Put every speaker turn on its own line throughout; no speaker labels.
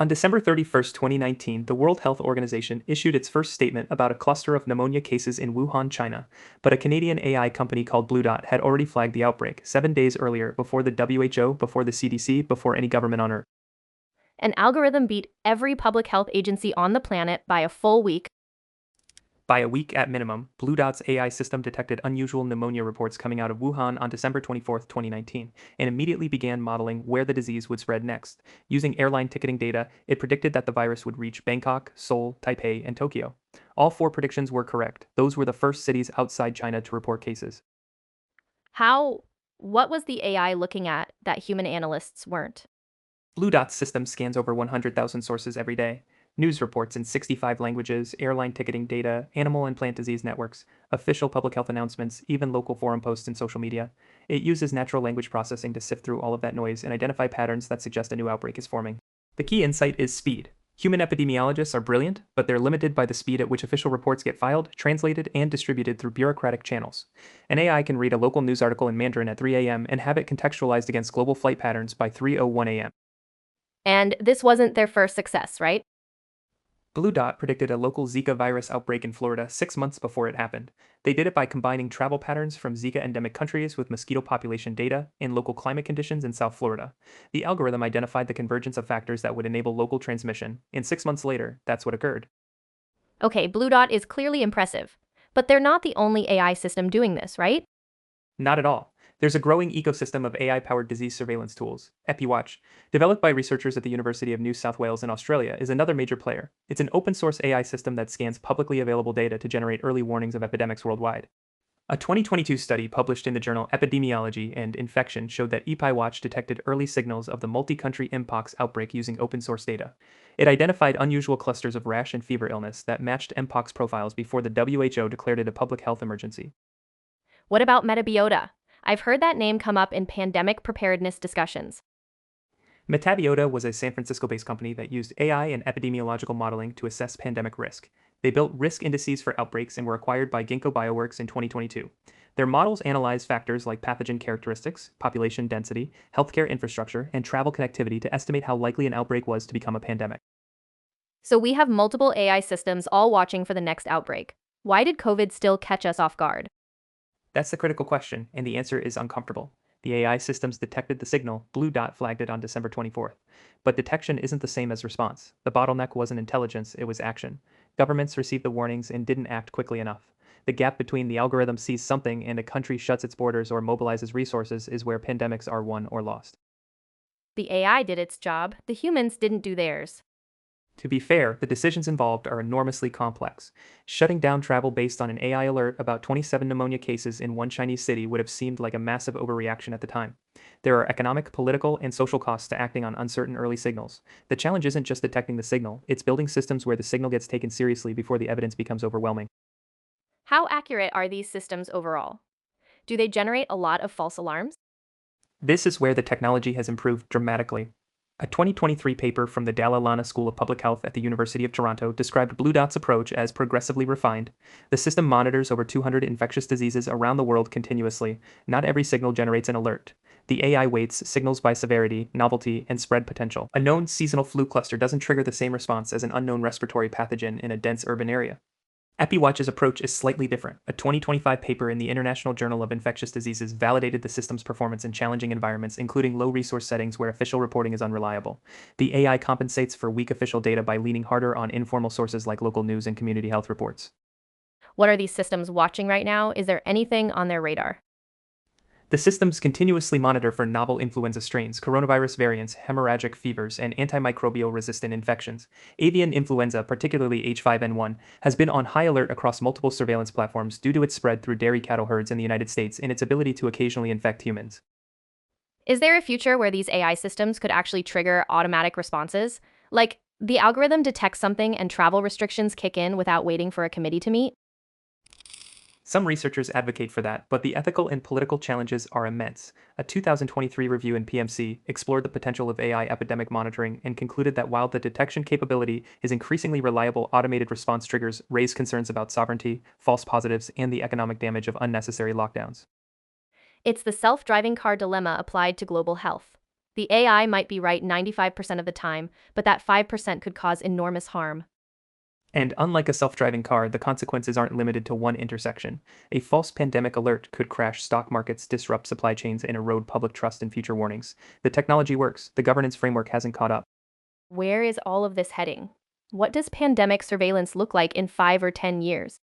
On December 31st, 2019, the World Health Organization issued its first statement about a cluster of pneumonia cases in Wuhan, China, but a Canadian AI company called BlueDot had already flagged the outbreak 7 days earlier before the WHO, before the CDC, before any government on Earth.
An algorithm beat every public health agency on the planet by a full week.
By a week at minimum, BlueDot's AI system detected unusual pneumonia reports coming out of Wuhan on December 24th, 2019, and immediately began modeling where the disease would spread next. Using airline ticketing data, it predicted that the virus would reach Bangkok, Seoul, Taipei, and Tokyo. All four predictions were correct. Those were the first cities outside China to report cases.
What was the AI looking at that human analysts weren't?
BlueDot's system scans over 100,000 sources every day. News reports in 65 languages, airline ticketing data, animal and plant disease networks, official public health announcements, even local forum posts and social media. It uses natural language processing to sift through all of that noise and identify patterns that suggest a new outbreak is forming. The key insight is speed. Human epidemiologists are brilliant, but they're limited by the speed at which official reports get filed, translated, and distributed through bureaucratic channels. An AI can read a local news article in Mandarin at 3 a.m. and have it contextualized against global flight patterns by 3:01 a.m.
And this wasn't their first success, right?
BlueDot predicted a local Zika virus outbreak in Florida 6 months before it happened. They did it by combining travel patterns from Zika endemic countries with mosquito population data and local climate conditions in South Florida. The algorithm identified the convergence of factors that would enable local transmission, and 6 months later, that's what occurred.
Okay, BlueDot is clearly impressive, but they're not the only AI system doing this, right?
Not at all. There's a growing ecosystem of AI-powered disease surveillance tools. EpiWatch, developed by researchers at the University of New South Wales in Australia, is another major player. It's an open-source AI system that scans publicly available data to generate early warnings of epidemics worldwide. A 2022 study published in the journal Epidemiology and Infection showed that EpiWatch detected early signals of the multi-country mpox outbreak using open-source data. It identified unusual clusters of rash and fever illness that matched mpox profiles before the WHO declared it a public health emergency.
What about Metabiota? I've heard that name come up in pandemic preparedness discussions.
Metabiota was a San Francisco-based company that used AI and epidemiological modeling to assess pandemic risk. They built risk indices for outbreaks and were acquired by Ginkgo Bioworks in 2022. Their models analyze factors like pathogen characteristics, population density, healthcare infrastructure, and travel connectivity to estimate how likely an outbreak was to become a pandemic.
So we have multiple AI systems all watching for the next outbreak. Why did COVID still catch us off guard?
That's the critical question, and the answer is uncomfortable. The AI systems detected the signal, BlueDot flagged it on December 24th. But detection isn't the same as response. The bottleneck wasn't intelligence, it was action. Governments received the warnings and didn't act quickly enough. The gap between the algorithm sees something and a country shuts its borders or mobilizes resources is where pandemics are won or lost.
The AI did its job, the humans didn't do theirs.
To be fair, the decisions involved are enormously complex. Shutting down travel based on an AI alert about 27 pneumonia cases in one Chinese city would have seemed like a massive overreaction at the time. There are economic, political, and social costs to acting on uncertain early signals. The challenge isn't just detecting the signal, it's building systems where the signal gets taken seriously before the evidence becomes overwhelming.
How accurate are these systems overall? Do they generate a lot of false alarms?
This is where the technology has improved dramatically. A 2023 paper from the Dalla Lana School of Public Health at the University of Toronto described BlueDot's approach as progressively refined. The system monitors over 200 infectious diseases around the world continuously. Not every signal generates an alert. The AI weights signals by severity, novelty, and spread potential. A known seasonal flu cluster doesn't trigger the same response as an unknown respiratory pathogen in a dense urban area. EpiWatch's approach is slightly different. A 2025 paper in the International Journal of Infectious Diseases validated the system's performance in challenging environments, including low-resource settings where official reporting is unreliable. The AI compensates for weak official data by leaning harder on informal sources like local news and community health reports.
What are these systems watching right now? Is there anything on their radar?
The systems continuously monitor for novel influenza strains, coronavirus variants, hemorrhagic fevers, and antimicrobial resistant infections. Avian influenza, particularly H5N1, has been on high alert across multiple surveillance platforms due to its spread through dairy cattle herds in the United States and its ability to occasionally infect humans.
Is there a future where these AI systems could actually trigger automatic responses? Like, the algorithm detects something and travel restrictions kick in without waiting for a committee to meet?
Some researchers advocate for that, but the ethical and political challenges are immense. A 2023 review in PMC explored the potential of AI epidemic monitoring and concluded that while the detection capability is increasingly reliable, automated response triggers raise concerns about sovereignty, false positives, and the economic damage of unnecessary lockdowns.
It's the self-driving car dilemma applied to global health. The AI might be right 95% of the time, but that 5% could cause enormous harm.
And unlike a self-driving car, the consequences aren't limited to one intersection. A false pandemic alert could crash stock markets, disrupt supply chains, and erode public trust in future warnings. The technology works, the governance framework hasn't caught up.
Where is all of this heading? What does pandemic surveillance look like in 5 or 10 years?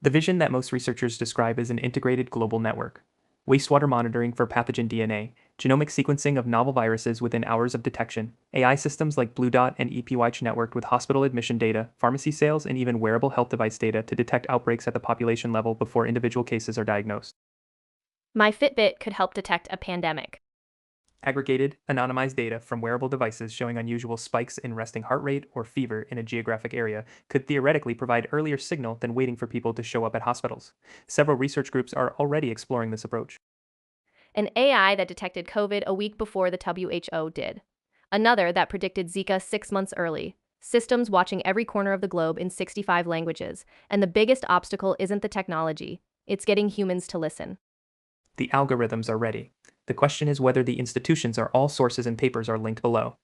The vision that most researchers describe is an integrated global network. Wastewater monitoring for pathogen DNA, genomic sequencing of novel viruses within hours of detection, AI systems like BlueDot and EPYCH networked with hospital admission data, pharmacy sales, and even wearable health device data to detect outbreaks at the population level before individual cases are diagnosed.
My Fitbit could help detect a pandemic.
Aggregated, anonymized data from wearable devices showing unusual spikes in resting heart rate or fever in a geographic area could theoretically provide earlier signal than waiting for people to show up at hospitals. Several research groups are already exploring this approach.
An AI that detected COVID a week before the WHO did. Another that predicted Zika 6 months early. Systems watching every corner of the globe in 65 languages. And the biggest obstacle isn't the technology, it's getting humans to listen.
The algorithms are ready. The question is whether the institutions or all sources and papers are linked below.